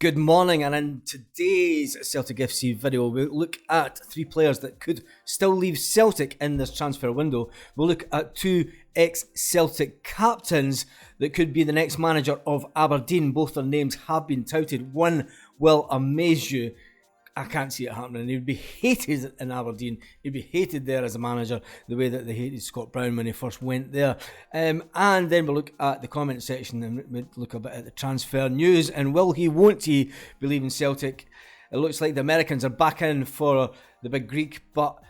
Good morning, and in today's Celtic FC video, we'll look at three players that could still leave Celtic in this transfer window. We'll look at two ex-Celtic captains that could be the next manager of Aberdeen. Both their names have been touted. One will amaze you. I can't see it happening. He'd be hated in Aberdeen. He'd be hated there as a manager, the way that they hated Scott Brown when he first went there. And then we'll look at the comment section and we'll look a bit at the transfer news. And will he, won't he, be leaving Celtic? It looks like the Americans are back in for the big Greek, but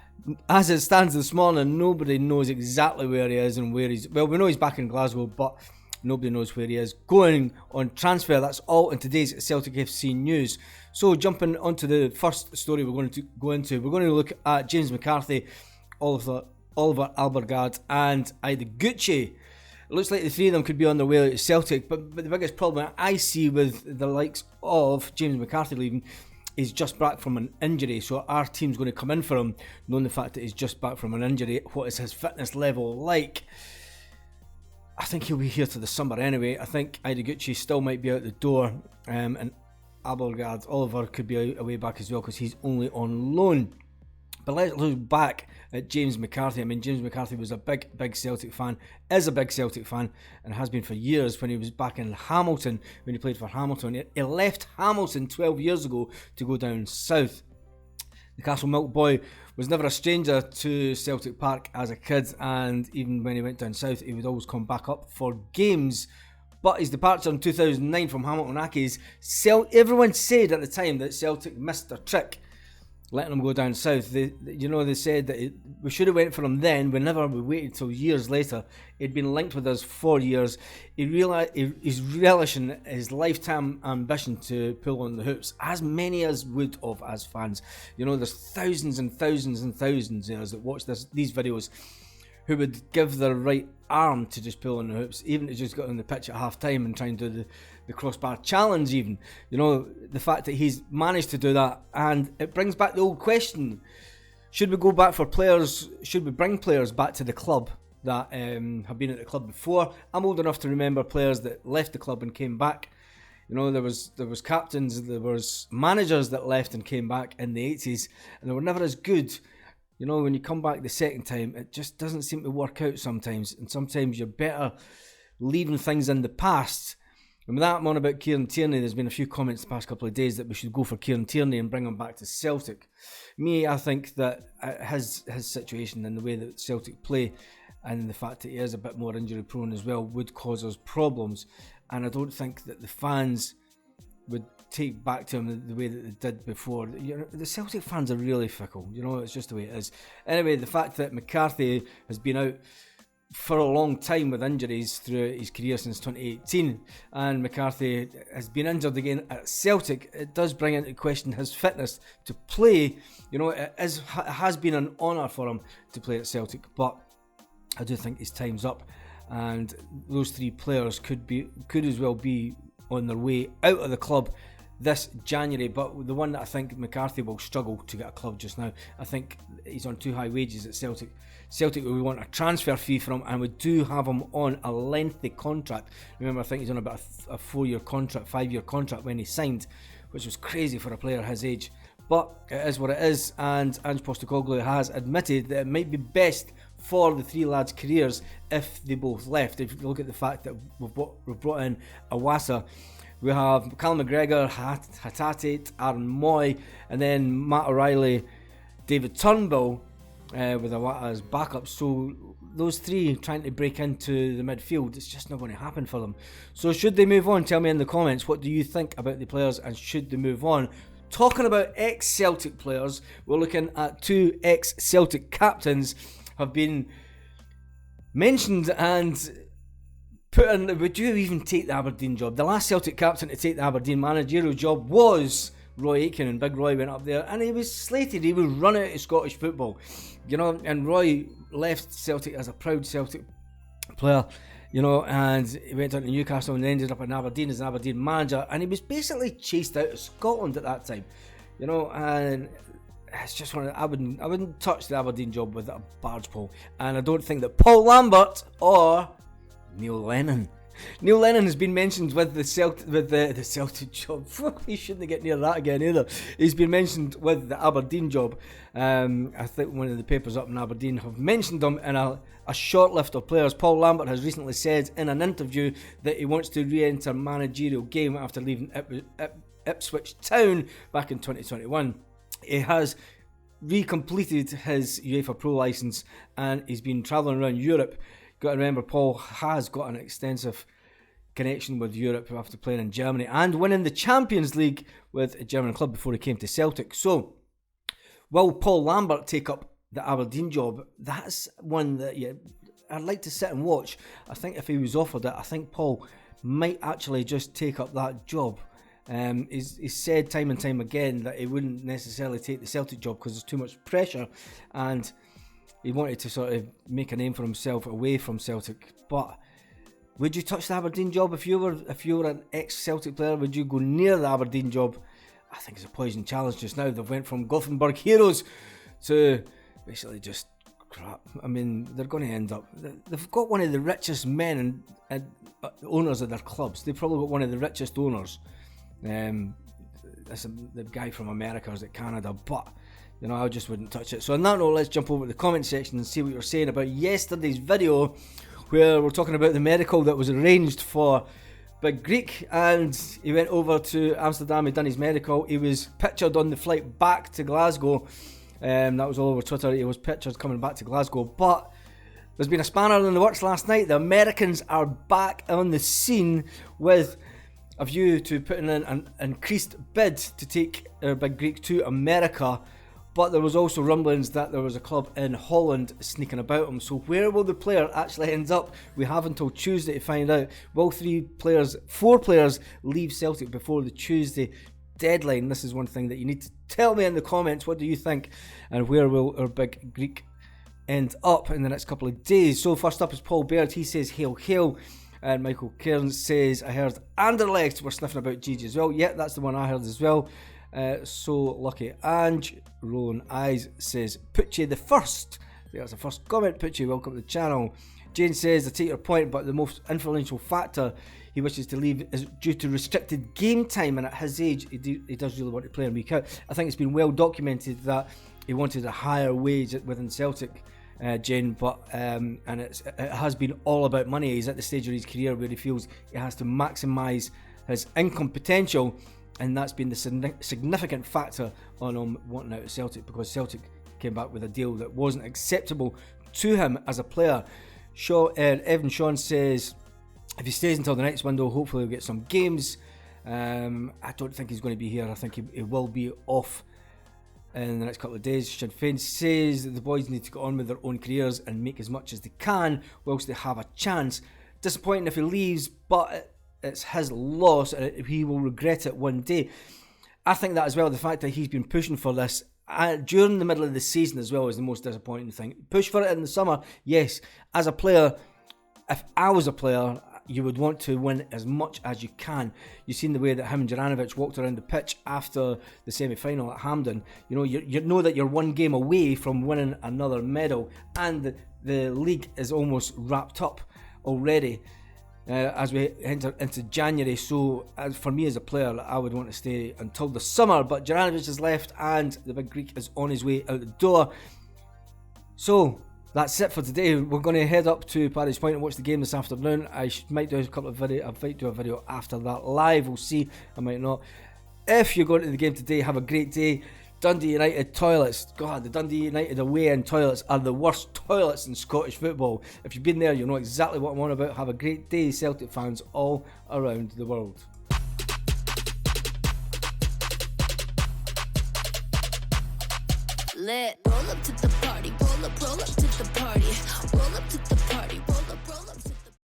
as it stands this morning, nobody knows exactly where he is and where he's... Well, we know he's back in Glasgow, but nobody knows where he is. Going on transfer, that's all in today's Celtic FC news. So jumping onto the first story we're going to go into, we're going to look at James McCarthy, Oliver Albergard and Gucci. It looks like the three of them could be on their way out to Celtic, but the biggest problem I see with the likes of James McCarthy leaving is just back from an injury. So our team's going to come in for him, knowing the fact that he's just back from an injury. What is his fitness level like? I think he'll be here to the summer anyway. I think Gucci still might be out the door, and Oliver could be away back as well because he's only on loan. But let's look back at James McCarthy. I mean, James McCarthy was a big Celtic fan, is a big Celtic fan, and has been for years. When he was back in Hamilton, when he played for Hamilton, he left Hamilton 12 years ago to go down south. The Castle Milk boy was never a stranger to Celtic Park as a kid, and even when he went down south, he would always come back up for games. But his departure in 2009 from Hamilton Accies, everyone said at the time that Celtic missed their trick, letting him go down south. They said that we should have went for him then. We waited till years later. He'd been linked with us for years. He's relishing his lifetime ambition to pull on the hoops, as many as would of as fans. You know, there's thousands and thousands and thousands of us that watch these videos who would give their right arm to just pull on the hoops, even to just get on the pitch at half time and try and do the crossbar challenge even. You know, the fact that he's managed to do that, and it brings back the old question, should we go back for players, should we bring players back to the club that have been at the club before? I'm old enough to remember players that left the club and came back. You know, there was captains, there was managers that left and came back in the 80s, and they were never as good. You know, when you come back the second time, it just doesn't seem to work out sometimes. And sometimes you're better leaving things in the past. And with that, I'm on about Kieran Tierney. There's been a few comments the past couple of days that we should go for Kieran Tierney and bring him back to Celtic. I think that his situation and the way that Celtic play and the fact that he is a bit more injury prone as well would cause us problems. And I don't think that the fans would take back to him the way that they did before. You know, the Celtic fans are really fickle. You know, it's just the way it is. Anyway, the fact that McCarthy has been out for a long time with injuries throughout his career since 2018, and McCarthy has been injured again at Celtic, it does bring into question his fitness to play. You know, it has been an honour for him to play at Celtic, but I do think his time's up, and those three players could as well be on their way out of the club this January. But the one that I think McCarthy will struggle to get a club just now, I think he's on too high wages at Celtic. Celtic, we want a transfer fee from him, and we do have him on a lengthy contract. Remember, I think he's on about a 4-year contract, 5-year contract when he signed, which was crazy for a player his age. But it is what it is, and Ange Postecoglou has admitted that it might be best for the three lads' careers if they both left. If you look at the fact that we've brought in Awasa, we have Callum McGregor, Hatate, Aaron Moy, and then Matt O'Reilly, David Turnbull with Awata as backup. So those three trying to break into the midfield, it's just not going to happen for them. So should they move on? Tell me in the comments, what do you think about the players, and should they move on? Talking about ex-Celtic players, we're looking at two ex-Celtic captains have been mentioned and put in. Would you even take the Aberdeen job? The last Celtic captain to take the Aberdeen managerial job was Roy Aitken, and Big Roy went up there and he was slated, he would run out of Scottish football, you know, and Roy left Celtic as a proud Celtic player, you know, and he went down to Newcastle and ended up in Aberdeen as an Aberdeen manager, and he was basically chased out of Scotland at that time, you know, and it's just one. I wouldn't touch the Aberdeen job with a barge pole, and I don't think that Paul Lambert or Neil Lennon Neil Lennon has been mentioned with the Celtic job. He shouldn't get near that again either. He's been mentioned with the Aberdeen job. I think one of the papers up in Aberdeen have mentioned him in a short list of players. Paul Lambert has recently said in an interview that he wants to re-enter managerial game after leaving Ipswich Town back in 2021. He has recompleted his UEFA Pro licence and he's been travelling around Europe. Got to remember, Paul has got an extensive connection with Europe after playing in Germany and winning the Champions League with a German club before he came to Celtic. So, will Paul Lambert take up the Aberdeen job? That's one that I'd like to sit and watch. I think if he was offered it, I think Paul might actually just take up that job. He's said time and time again that he wouldn't necessarily take the Celtic job because there's too much pressure, and he wanted to sort of make a name for himself away from Celtic. But would you touch the Aberdeen job if you were an ex-Celtic player? Would you go near the Aberdeen job? I think it's a poison challenge just now. They've went from Gothenburg heroes to basically just crap. I mean, they're going to end up... They've got one of the richest men and owners of their clubs. They've probably got one of the richest owners. The guy from America, or is it Canada? But, I just wouldn't touch it. So on that note, let's jump over to the comment section and see what you're saying about yesterday's video, where we're talking about the medical that was arranged for Big Greek, and he went over to Amsterdam, he'd done his medical, he was pictured on the flight back to Glasgow, that was all over Twitter, he was pictured coming back to Glasgow, but there's been a spanner in the works last night. The Americans are back on the scene with a view to putting in an increased bid to take Big Greek to America, but there was also rumblings that there was a club in Holland sneaking about him. So where will the player actually end up? We have until Tuesday to find out. Will 4 players leave Celtic before the Tuesday deadline? This is one thing that you need to tell me in the comments. What do you think? And where will our Big Greek end up in the next couple of days? So first up is Paul Baird. He says, hail, hail. And Michael Cairns says, I heard Anderlecht were sniffing about Gigi as well. Yeah, that's the one I heard as well. So lucky. And Rowan Eyes says, Pucci the first. That's the first comment. Pucci, welcome to the channel. Jane says, I take your point, but the most influential factor he wishes to leave is due to restricted game time, and at his age, he does really want to play in week out. I think it's been well documented that he wanted a higher wage within Celtic, Jane, but and it has been all about money. He's at the stage of his career where he feels he has to maximise his income potential, and that's been the significant factor on him wanting out of Celtic, because Celtic came back with a deal that wasn't acceptable to him as a player. Evan Sean says, if he stays until the next window, hopefully he'll get some games. I don't think he's going to be here. I think he will be off in the next couple of days. Sinn Féin says that the boys need to get on with their own careers and make as much as they can whilst they have a chance. Disappointing if he leaves, but it's his loss and he will regret it one day. I think that as well, the fact that he's been pushing for this during the middle of the season as well is the most disappointing thing. Push for it in the summer, yes. As a player, if I was a player, you would want to win as much as you can. You've seen the way that him and Juranovic walked around the pitch after the semi-final at Hampden. You know that you're one game away from winning another medal, and the league is almost wrapped up already as we enter into January. So for me as a player, I would want to stay until the summer, but Juranovic has left and the Big Greek is on his way out the door. So that's it for today. We're going to head up to Paris Point and watch the game this afternoon. I might do a video after that live. We'll see. I might not. If you're going to the game today, have a great day. Dundee United toilets. God, the Dundee United away end toilets are the worst toilets in Scottish football. If you've been there, you'll know exactly what I'm on about. Have a great day, Celtic fans all around the world. Lit. Roll up to the party, roll up to the party, roll up to the party, roll up.